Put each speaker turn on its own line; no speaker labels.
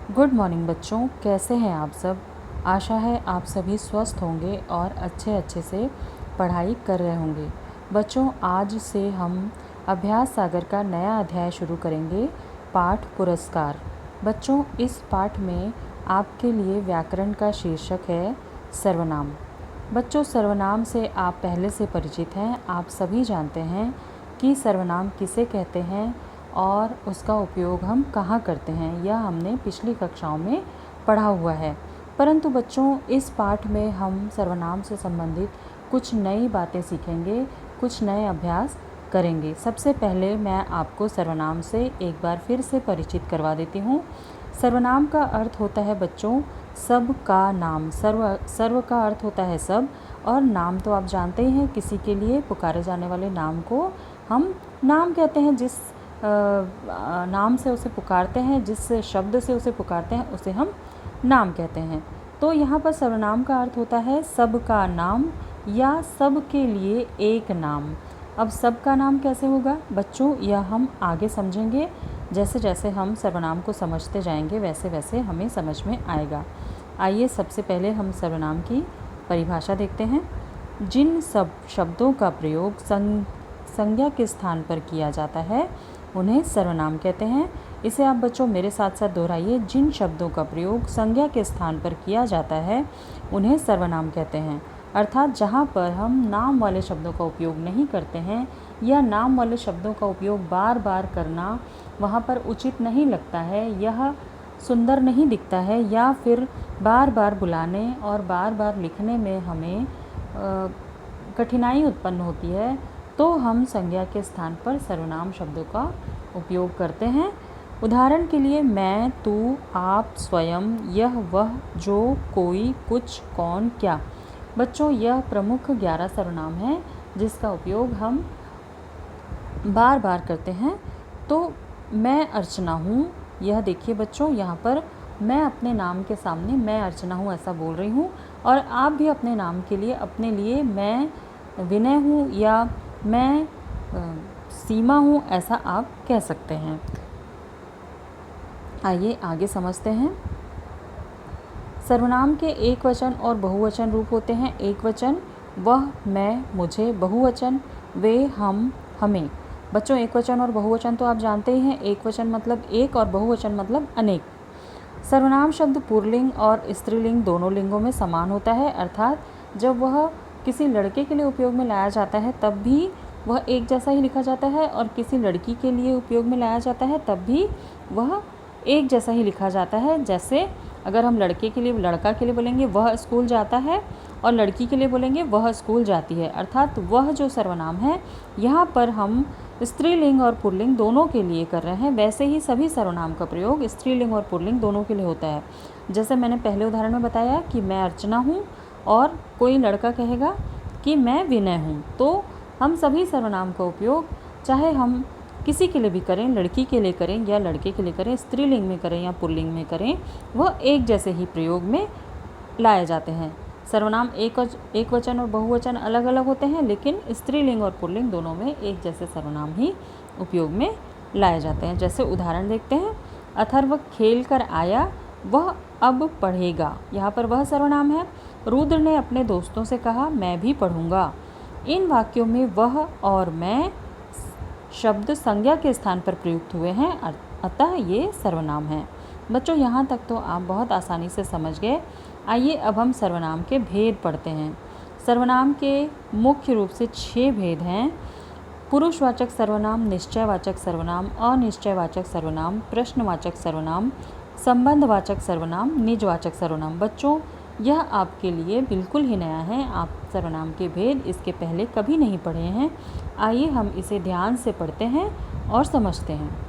Good morning बच्चों, कैसे हैं आप सब। आशा है आप सभी स्वस्थ होंगे और अच्छे से पढ़ाई कर रहे होंगे। बच्चों, आज से हम अभ्यास सागर का नया अध्याय शुरू करेंगे, पाठ पुरस्कार। बच्चों, इस पाठ में आपके लिए व्याकरण का शीर्षक है सर्वनाम। बच्चों, सर्वनाम से आप पहले से परिचित हैं। आप सभी जानते हैं कि सर्वनाम किसे कहते हैं और उसका उपयोग हम कहाँ करते हैं, यह हमने पिछली कक्षाओं में पढ़ा हुआ है। परंतु बच्चों, इस पाठ में हम सर्वनाम से संबंधित कुछ नई बातें सीखेंगे, कुछ नए अभ्यास करेंगे। सबसे पहले मैं आपको सर्वनाम से एक बार फिर से परिचित करवा देती हूँ। सर्वनाम का अर्थ होता है बच्चों सब का नाम। सर्व का अर्थ होता है सब, और नाम तो आप जानते ही हैं, किसी के लिए पुकारे जाने वाले नाम को हम नाम कहते हैं। जिस नाम से उसे पुकारते हैं, जिस शब्द से उसे पुकारते हैं, उसे हम नाम कहते हैं। तो यहाँ पर सर्वनाम का अर्थ होता है सब का नाम या सब के लिए एक नाम। अब सब का नाम कैसे होगा बच्चों, यह हम आगे समझेंगे। जैसे जैसे हम सर्वनाम को समझते जाएंगे वैसे वैसे हमें समझ में आएगा। आइए सबसे पहले हम सर्वनाम की परिभाषा देखते हैं। जिन सब शब्दों का प्रयोग संज्ञा के स्थान पर किया जाता है उन्हें सर्वनाम कहते हैं। इसे आप बच्चों मेरे साथ साथ दोहराइए। जिन शब्दों का प्रयोग संज्ञा के स्थान पर किया जाता है उन्हें सर्वनाम कहते हैं। अर्थात जहाँ पर हम नाम वाले शब्दों का उपयोग नहीं करते हैं या नाम वाले शब्दों का उपयोग बार बार करना वहाँ पर उचित नहीं लगता है, यह सुंदर नहीं दिखता है, या फिर बार बार बुलाने और बार बार लिखने में हमें कठिनाई उत्पन्न होती है, तो हम संज्ञा के स्थान पर सर्वनाम शब्दों का उपयोग करते हैं। उदाहरण के लिए मैं, तू, आप, स्वयं, यह, वह, जो, कोई, कुछ, कौन, क्या। बच्चों, यह प्रमुख 11 सर्वनाम हैं जिसका उपयोग हम बार बार करते हैं। तो मैं अर्चना हूँ, यह देखिए बच्चों, यहाँ पर मैं अपने नाम के सामने मैं अर्चना हूँ ऐसा बोल रही हूँ, और आप भी अपने नाम के लिए अपने लिए मैं विनय हूँ या मैं सीमा हूँ ऐसा आप कह सकते हैं। आइए आगे समझते हैं। सर्वनाम के एक वचन और बहुवचन रूप होते हैं। एक वचन वह, मैं, मुझे। बहुवचन वे, हम, हमें। बच्चों, एक वचन और बहुवचन तो आप जानते ही हैं। एक वचन मतलब एक और बहुवचन मतलब अनेक। सर्वनाम शब्द पुल्लिंग और स्त्रीलिंग दोनों लिंगों में समान होता है। अर्थात जब वह किसी लड़के के लिए उपयोग में लाया जाता है तब भी वह एक जैसा ही लिखा जाता है, और किसी लड़की के लिए उपयोग में लाया जाता है तब भी वह एक जैसा ही लिखा जाता है। जैसे अगर हम लड़के के लिए, लड़का के लिए बोलेंगे वह स्कूल जाता है, और लड़की के लिए बोलेंगे वह स्कूल जाती है। अर्थात वह जो सर्वनाम है यहाँ पर हम स्त्रीलिंग और पुल्लिंग दोनों के लिए कर रहे हैं। वैसे ही सभी सर्वनाम का प्रयोग स्त्रीलिंग और पुल्लिंग दोनों के लिए होता है। जैसे मैंने पहले उदाहरण में बताया कि मैं अर्चना हूँ और कोई लड़का कहेगा कि मैं विनय हूँ, तो हम सभी सर्वनाम का उपयोग चाहे हम किसी के लिए भी करें, लड़की के लिए करें या लड़के के लिए करें, स्त्रीलिंग में करें या पुल्लिंग में करें, वह एक जैसे ही प्रयोग में लाए जाते हैं। सर्वनाम एक वचन और बहुवचन अलग अलग होते हैं, लेकिन स्त्रीलिंग और पुल्लिंग दोनों में एक जैसे सर्वनाम ही उपयोग में लाए जाते हैं। जैसे उदाहरण देखते हैं। अथर्व खेल कर आया, वह अब पढ़ेगा। यहाँ पर वह सर्वनाम है। रुद्र ने अपने दोस्तों से कहा मैं भी पढ़ूंगा। इन वाक्यों में वह और मैं शब्द संज्ञा के स्थान पर प्रयुक्त हुए हैं, अतः ये सर्वनाम है। बच्चों, यहाँ तक तो आप बहुत आसानी से समझ गए। आइए अब हम सर्वनाम के भेद पढ़ते हैं। सर्वनाम के मुख्य रूप से 6 भेद हैं। पुरुषवाचक सर्वनाम, निश्चयवाचक सर्वनाम, अनिश्चयवाचक सर्वनाम, प्रश्नवाचक सर्वनाम, संबंधवाचक सर्वनाम, निजवाचक सर्वनाम। बच्चों, यह आपके लिए बिल्कुल ही नया है। आप सर्वनाम के भेद इसके पहले कभी नहीं पढ़े हैं। आइए हम इसे ध्यान से पढ़ते हैं और समझते हैं।